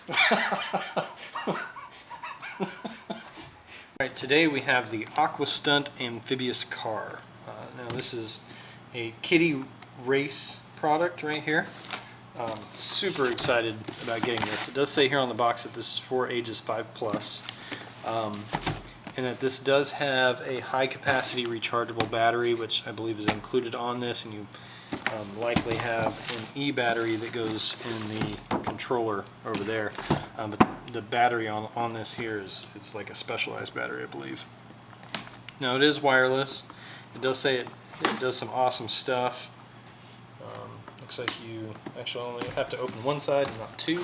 Alright, today we have the AquaStunt Amphibious car. Now this is a KidiRace product right here. Super excited about getting this. It does say here on the box that this is for ages 5+, and that this does have a high capacity rechargeable battery, which I believe is included on this, and you likely have an E-battery that goes in the controller over there. But the battery on this here it's like a specialized battery, I believe. Now it is wireless. It does say it does some awesome stuff. Looks like you actually only have to open one side and not two.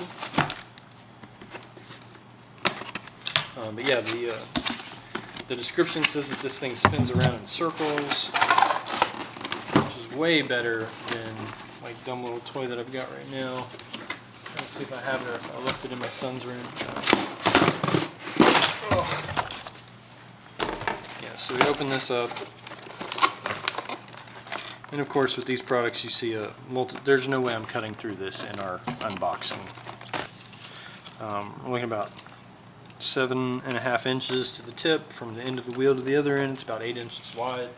But yeah, the description says that this thing spins around in circles, which is way better than my dumb little toy that I've got right now. Let's see if I have it or if I left it in my son's room. Yeah, so we open this up. And of course with these products you see there's no way I'm cutting through this in our unboxing. We're looking about 7.5 inches to the tip from the end of the wheel to the other end. It's about 8 inches wide.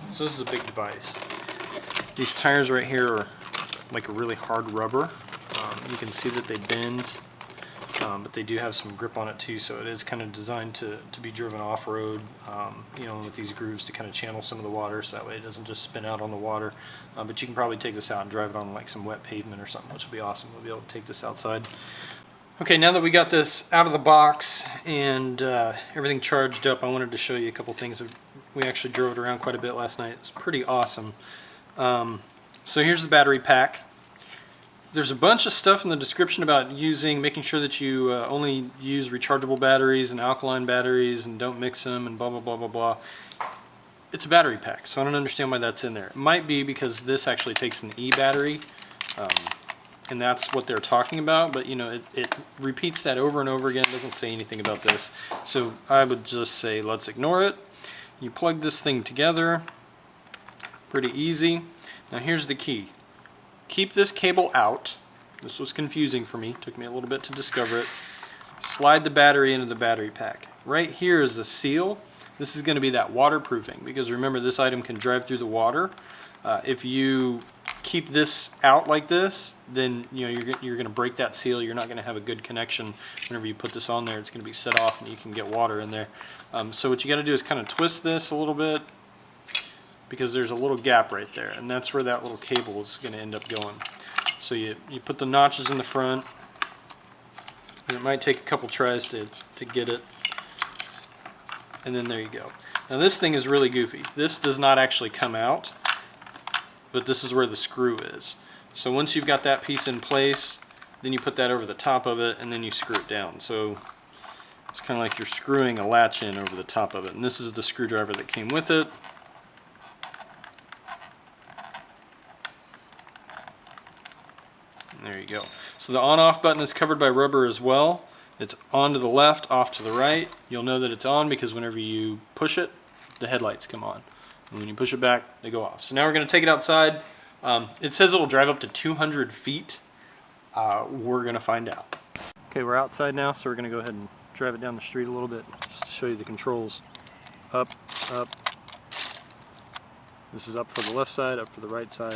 So this is a big device. These tires right here are like a really hard rubber. You can see that they bend, but they do have some grip on it too, so it is kind of designed to be driven off-road, you know, with these grooves to kind of channel some of the water so that way it doesn't just spin out on the water. But you can probably take this out and drive it on like some wet pavement or something, which will be awesome. We'll be able to take this outside. Okay, now that we got this out of the box and everything charged up, I wanted to show you a couple things. We actually drove it around quite a bit last night. It's pretty awesome. So here's the battery pack. There's a bunch of stuff in the description about making sure that you only use rechargeable batteries and alkaline batteries and don't mix them and blah, blah, blah, blah, blah. It's a battery pack, so I don't understand why that's in there. It might be because this actually takes an E-battery, and that's what they're talking about, but you know, it repeats that over and over again. It doesn't say anything about this. So I would just say let's ignore it. You plug this thing together, pretty easy. Now here's the key. Keep this cable out. This was confusing for me. Took me a little bit to discover it. Slide the battery into the battery pack. Right here is the seal. This is going to be that waterproofing, because remember, this item can drive through the water. If you keep this out like this, then you know you're going to break that seal. You're not going to have a good connection whenever you put this on there. It's going to be set off and you can get water in there. So what you got to do is kind of twist this a little bit, because there's a little gap right there, and that's where that little cable is going to end up going. So you put the notches in the front, and it might take a couple tries to get it, and then there you go. Now this thing is really goofy. This does not actually come out, but this is where the screw is. So once you've got that piece in place, then you put that over the top of it, and then you screw it down. So it's kind of like you're screwing a latch in over the top of it, and this is the screwdriver that came with it. There you go. So the on-off button is covered by rubber as well. It's on to the left, off to the right. You'll know that it's on because whenever you push it, the headlights come on. And when you push it back, they go off. So now we're going to take it outside. It says it'll drive up to 200 feet. We're going to find out. Okay, we're outside now, so we're going to go ahead and drive it down the street a little bit just to show you the controls. Up, up. This is up for the left side, up for the right side.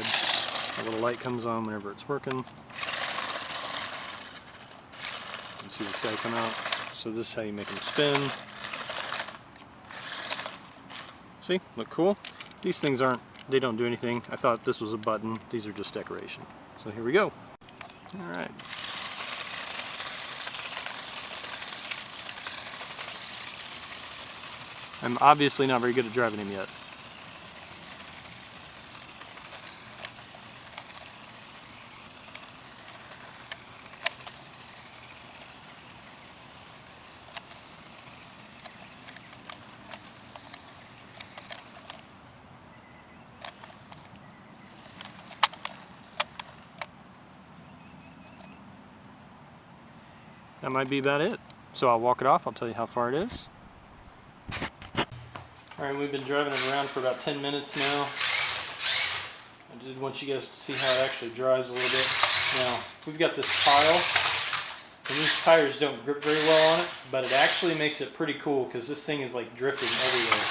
A little light comes on whenever it's working. You can see this guy come out. So this is how you make them spin. See, look cool? These things they don't do anything. I thought this was a button. These are just decoration. So here we go. Alright. I'm obviously not very good at driving him yet. That might be about it. So I'll walk it off, I'll tell you how far it is. Alright, we've been driving it around for about 10 minutes now. I did want you guys to see how it actually drives a little bit. Now, we've got this tile And these tires don't grip very well on it, but it actually makes it pretty cool because this thing is like drifting everywhere.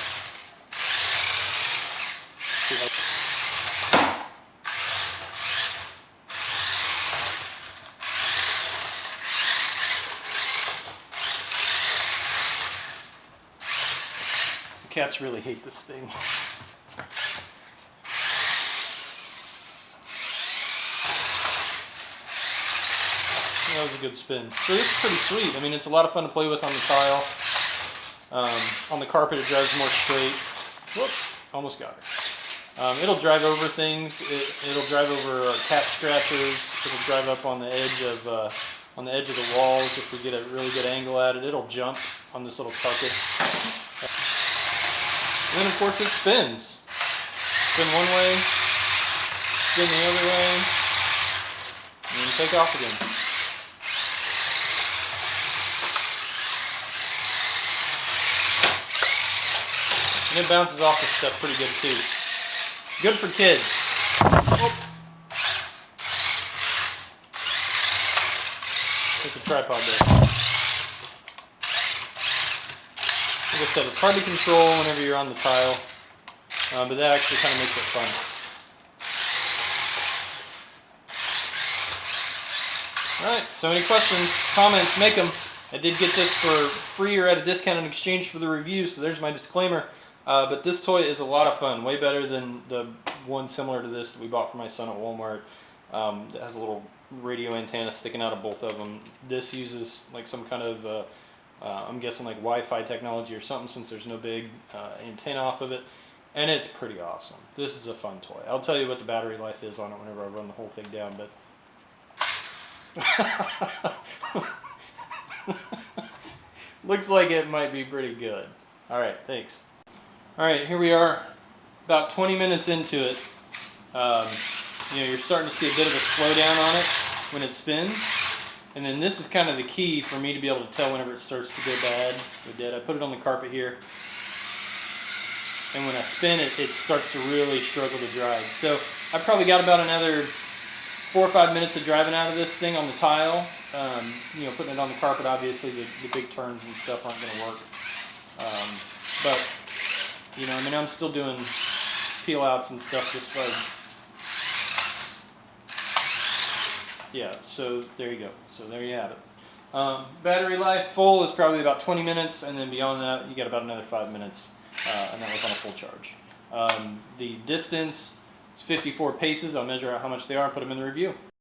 The cats really hate this thing. That was a good spin. So this is pretty sweet. I mean, it's a lot of fun to play with on the tile. On the carpet, it drives more straight. Whoop! Almost got her. It'll drive over things. It'll drive over cat scratchers. It'll drive up on the edge of the walls if we get a really good angle at it. It'll jump on this little carpet. And then, of course, it spins. Spin one way, spin the other way, and then take off again. And it bounces off this stuff pretty good too. Good for kids. Oh. There's a tripod there. Like I said, it's hard to control whenever you're on the tile, but that actually kind of makes it fun. Alright, so any questions, comments, make them. I did get this for free or at a discount in exchange for the review, so there's my disclaimer. But this toy is a lot of fun, way better than the one similar to this that we bought for my son at Walmart. That has a little radio antenna sticking out of both of them. This uses like some kind of, I'm guessing like Wi-Fi technology or something, since there's no big antenna off of it. And it's pretty awesome. This is a fun toy. I'll tell you what the battery life is on it whenever I run the whole thing down, but looks like it might be pretty good. Alright, thanks. Alright, here we are, about 20 minutes into it. You're starting to see a bit of a slowdown on it when it spins. And then this is kind of the key for me to be able to tell whenever it starts to go bad or dead. I put it on the carpet here. And when I spin it, it starts to really struggle to drive. So I've probably got about another 4 or 5 minutes of driving out of this thing on the tile. Putting it on the carpet, obviously the big turns and stuff aren't going to work. I'm still doing peel outs and stuff just fun. Yeah, so there you go. So there you have it. Battery life full is probably about 20 minutes, and then beyond that, you got about another 5 minutes, and that was on a full charge. The distance is 54 paces. I'll measure out how much they are and put them in the review.